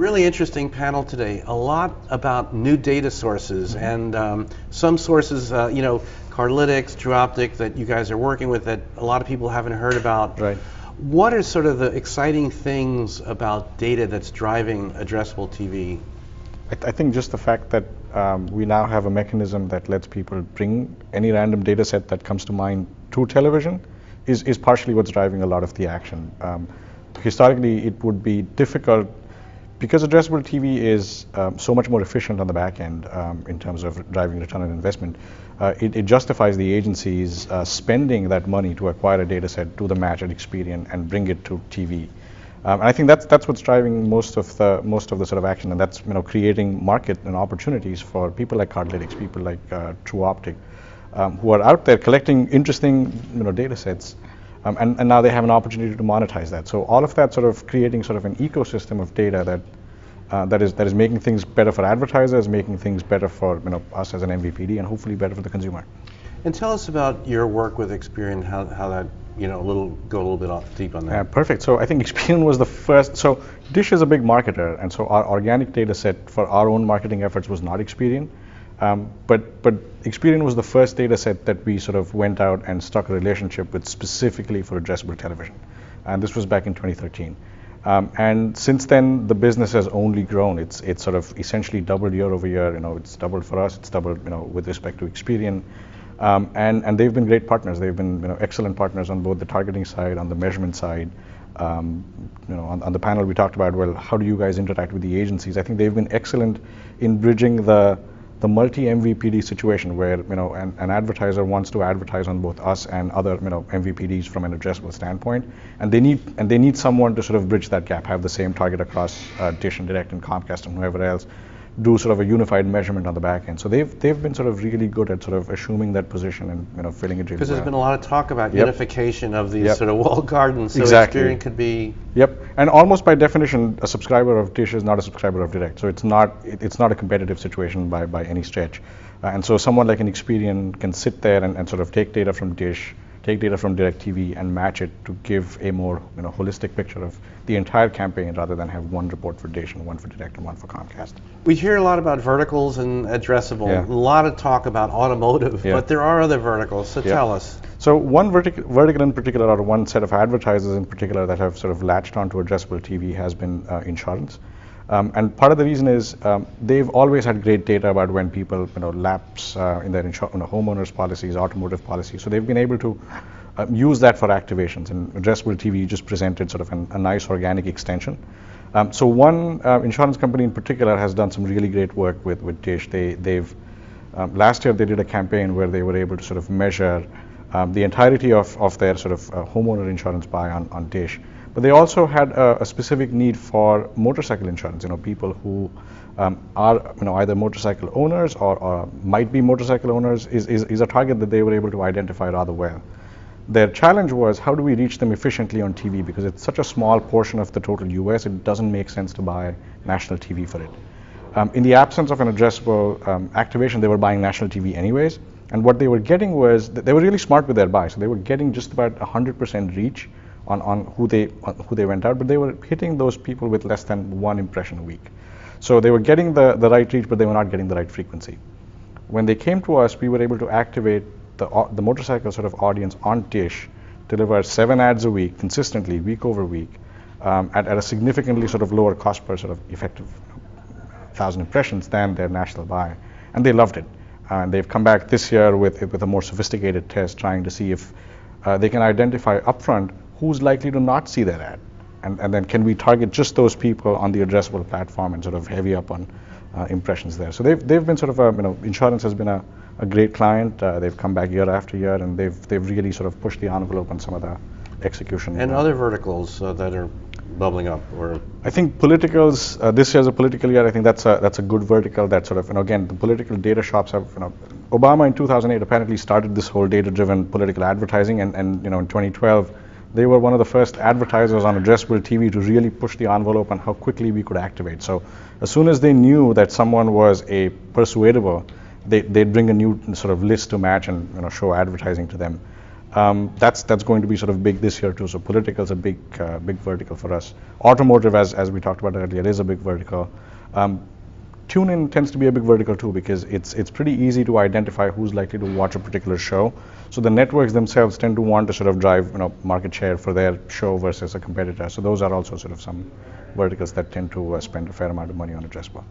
Really interesting panel today. A lot about new data sources and some sources, Cardlytics, TrueOptic that you guys are working with that a lot of people haven't heard about. Right. What are sort of the exciting things about data that's driving addressable TV? I think just the fact that we now have a mechanism that lets people bring any random data set that comes to mind to television is partially what's driving a lot of the action. Historically, it would be difficult because addressable TV is so much more efficient on the back end in terms of driving return on investment. It justifies the agencies spending that money to acquire a data set, do the match at Experian, and bring it to TV. And I think that's what's driving most of the sort of action, and that's creating market and opportunities for people like Cardlytics, people like TrueOptic, who are out there collecting interesting data sets, and now they have an opportunity to monetize that. So all of that sort of creating sort of an ecosystem of data that is making things better for advertisers, making things better for us as an MVPD, and hopefully better for the consumer. And tell us about your work with Experian, how that go a little bit deep on that. Yeah, perfect. So I think Experian was the first. So Dish is a big marketer, and so our organic data set for our own marketing efforts was not Experian. But Experian was the first data set that we sort of went out and struck a relationship with specifically for addressable television. And this was back in 2013. And since then, the business has only grown. It's sort of essentially doubled year over year. It's doubled for us. It's doubled with respect to Experian. And they've been great partners. They've been excellent partners on both the targeting side, on the measurement side. On the panel we talked about, well, how do you guys interact with the agencies? I think they've been excellent in bridging the multi-MVPD situation where an advertiser wants to advertise on both us and other MVPDs from an addressable standpoint, and they need someone to sort of bridge that gap, have the same target across Dish and Direct and Comcast and whoever else, do sort of a unified measurement on the back end. So they've been sort of really good at sort of assuming that position and filling it really well. Because there's been a lot of talk about unification of these sort of walled gardens, so exactly. Experian could be... Yep, and almost by definition, a subscriber of Dish is not a subscriber of Direct, so it's not a competitive situation by any stretch. And so someone like an Experian can sit there and sort of take data from Dish, take data from DirecTV and match it to give a more holistic picture of the entire campaign rather than have one report for Dish and one for Direct and one for Comcast. We hear a lot about verticals and addressable, a lot of talk about automotive, but there are other verticals, so tell us. So one vertical in particular, or one set of advertisers in particular that have sort of latched onto addressable TV has been insurance. And part of the reason is they've always had great data about when people lapse in their homeowners policies, automotive policies. So they've been able to use that for activations. And addressable TV just presented sort of a nice organic extension. So one insurance company in particular has done some really great work with Dish. They've last year they did a campaign where they were able to sort of measure the entirety of their sort of homeowner insurance buy on Dish. But they also had a specific need for motorcycle insurance. People who are either motorcycle owners or might be motorcycle owners is a target that they were able to identify rather well. Their challenge was, how do we reach them efficiently on TV? Because it's such a small portion of the total US, it doesn't make sense to buy national TV for it. In the absence of an addressable activation, they were buying national TV anyways. And what they were getting was, they were really smart with their buy. So they were getting just about 100% reach on who they went out, but they were hitting those people with less than one impression a week. So they were getting the right reach, but they were not getting the right frequency. When they came to us, we were able to activate the motorcycle sort of audience on Dish, deliver 7 ads a week consistently, week over week, at a significantly sort of lower cost per sort of effective 1,000 impressions than their national buy, and they loved it. And they've come back this year with a more sophisticated test, trying to see if they can identify upfront who's likely to not see that ad, and then can we target just those people on the addressable platform and sort of heavy up on impressions there. So they've been sort of insurance has been a great client. They've come back year after year, and they've really sort of pushed the envelope on some of the execution. And other verticals that are bubbling up, or I think politicals. This year's a political year. I think that's a good vertical. That sort of again, the political data shops have Obama in 2008 apparently started this whole data-driven political advertising, and in 2012. They were one of the first advertisers on addressable TV to really push the envelope on how quickly we could activate. So as soon as they knew that someone was a persuadable, they'd bring a new sort of list to match and show advertising to them. That's going to be sort of big this year too. So political is a big vertical for us. Automotive, as we talked about earlier, is a big vertical. Tune-in tends to be a big vertical too, because it's pretty easy to identify who's likely to watch a particular show. So the networks themselves tend to want to sort of drive market share for their show versus a competitor. So those are also sort of some verticals that tend to spend a fair amount of money on addressable.